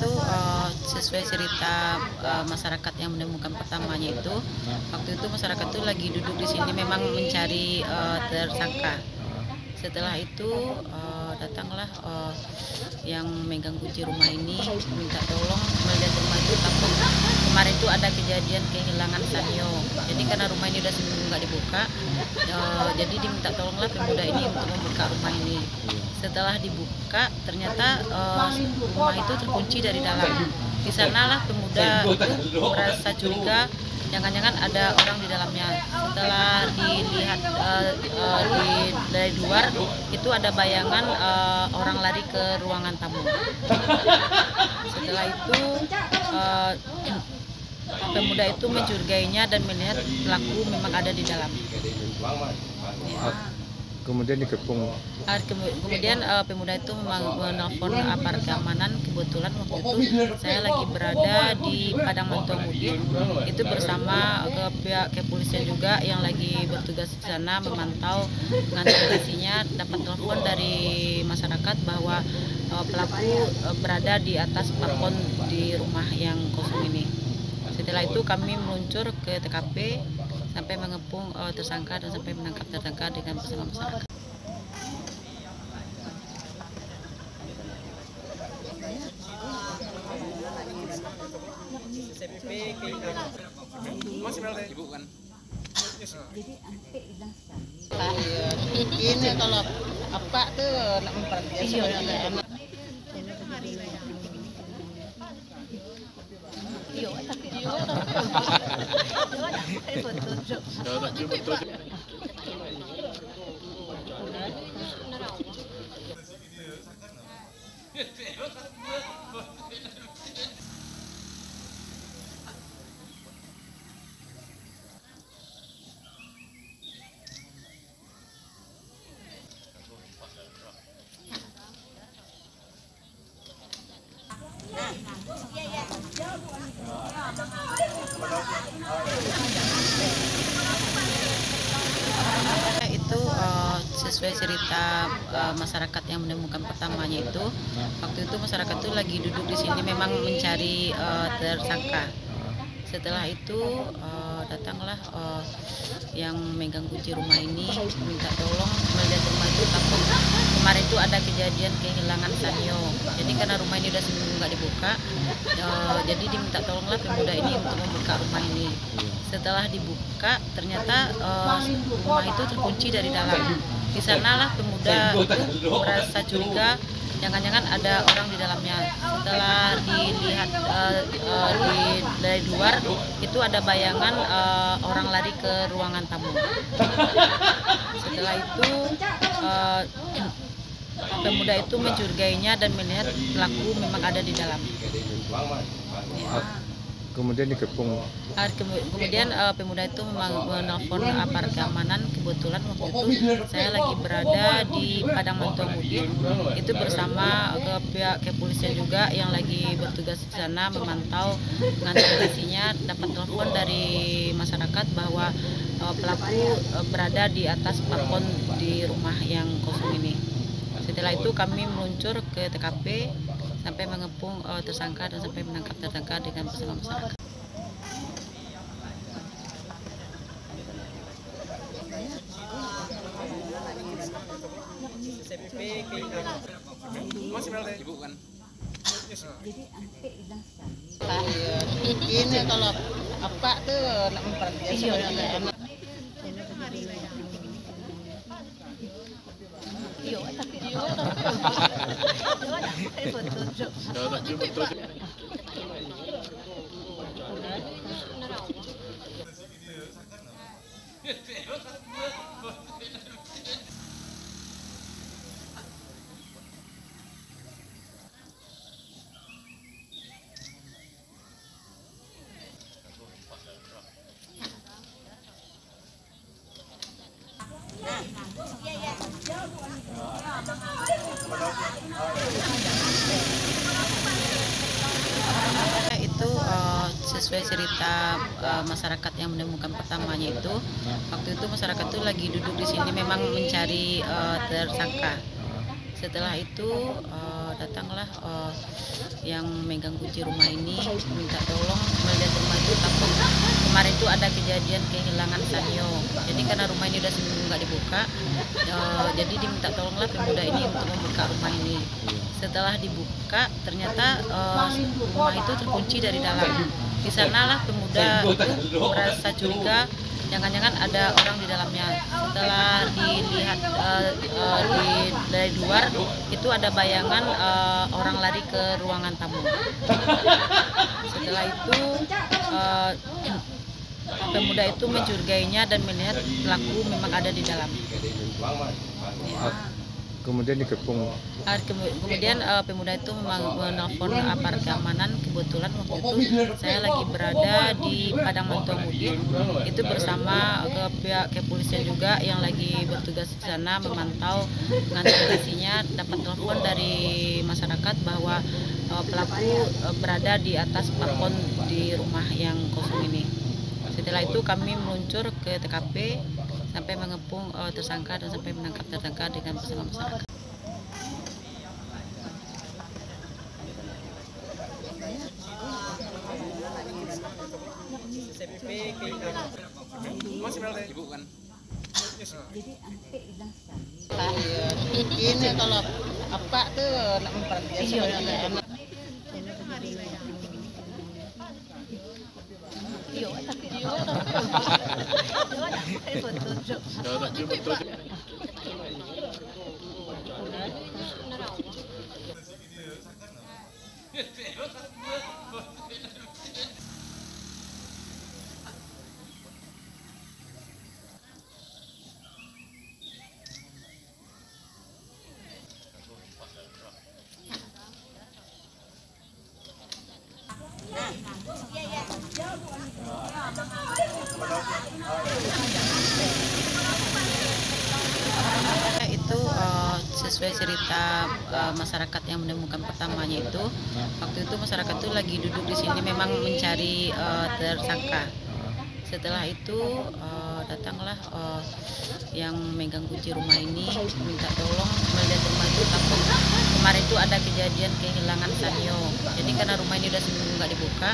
itu sesuai cerita masyarakat yang menemukan pertamanya itu, waktu itu masyarakat itu lagi duduk di sini memang mencari tersangka. Setelah itu datanglah yang megang kunci rumah ini minta tolong melihat rumah itu takut kemarin itu ada kejadian kehilangan sanyo. Jadi karena rumah ini udah seminggu nggak dibuka, jadi diminta tolonglah pemuda ini untuk membuka rumah ini. Setelah dibuka ternyata rumah itu terkunci dari dalam. Di sanalah pemuda itu merasa curiga, jangan-jangan ada orang di dalamnya. Setelah dilihat dari luar itu ada bayangan orang lari ke ruangan tamu. Setelah itu pemuda itu mencurigainya dan melihat pelaku memang ada di dalam. Kemudian dikepung. Kemudian pemuda itu memang menelpon aparat keamanan. Kebetulan waktu itu saya lagi berada di Padang Mantuamudi, itu bersama pihak kepolisian juga yang lagi bertugas di sana memantau mengantisipasinya. Dapat telepon dari masyarakat bahwa pelaku berada di atas balkon di rumah yang kosong ini. Setelah itu kami meluncur ke TKP sampai mengepung tersangka dan sampai menangkap tersangka dengan bersama masyarakat. Ini kalau apa tuh nak memperhatikan Itu sesuai cerita masyarakat yang menemukan pertamanya itu, waktu itu masyarakat itu lagi duduk di sini memang mencari tersangka. Setelah itu datanglah yang megang kunci rumah ini minta tolong melihat rumah itu takut kemarin itu ada kejadian kehilangan sanyo. Jadi karena rumah ini udah seminggu nggak dibuka, jadi diminta tolonglah pemuda ini untuk membuka rumah ini. Setelah dibuka ternyata rumah itu terkunci dari dalam. Di sanalah pemuda itu merasa curiga, jangan-jangan ada orang di dalamnya. Setelah dilihat dari luar itu ada bayangan orang lari ke ruangan tamu. Setelah itu pemuda itu mencurigainya dan melihat pelaku memang ada di dalam. Kemudian dikepung. Kemudian pemuda itu memang menelpon aparat keamanan. Kebetulan waktu itu saya lagi berada di Padang Mantuamudi, itu bersama pihak kepolisian juga yang lagi bertugas di sana memantau mengantisipasinya. Dapat telepon dari masyarakat bahwa pelaku berada di atas balkon di rumah yang kosong ini. Setelah itu kami meluncur ke TKP sampai mengepung tersangka dan sampai menangkap tersangka dengan bersama masyarakat. Ini kalau apa tuh nak memperhatikan Itu sesuai cerita masyarakat yang menemukan pertamanya itu, waktu itu masyarakat itu lagi duduk di sini memang mencari tersangka. Setelah itu datanglah yang megang kunci rumah ini minta tolong melihat rumah itu takut kemarin itu ada kejadian kehilangan sanyo. Jadi karena rumah ini udah seminggu nggak dibuka, jadi diminta tolonglah pemuda ini untuk membuka rumah ini. Setelah dibuka ternyata rumah itu terkunci dari dalam. Di sanalah pemuda itu merasa curiga, jangan-jangan ada orang di dalamnya. Setelah dilihat dari luar itu ada bayangan orang lari ke ruangan tamu. Setelah itu pemuda itu mencurigainya dan melihat pelaku memang ada di dalam. Kemudian dikepung. Kemudian pemuda itu memang menelpon aparat keamanan. Kebetulan waktu itu saya lagi berada di Padang Mantuamudi itu bersama pihak kepolisian juga yang lagi bertugas di sana memantau mengantisipasinya. Dapat telepon dari masyarakat bahwa pelaku berada di atas plafon di rumah yang kosong ini. Setelah itu kami meluncur ke TKP sampai mengepung tersangka dan sampai menangkap tersangka dengan bersama masyarakat. Ini kalau apa tuh nak memperhatikan itu sesuai cerita masyarakat yang menemukan pertamanya itu, waktu itu masyarakat itu lagi duduk di sini memang mencari tersangka. Setelah itu datanglah yang megang kunci rumah ini minta tolong melihat rumah itu takut kemarin itu ada kejadian kehilangan sanyo. Jadi karena rumah ini udah seminggu nggak dibuka,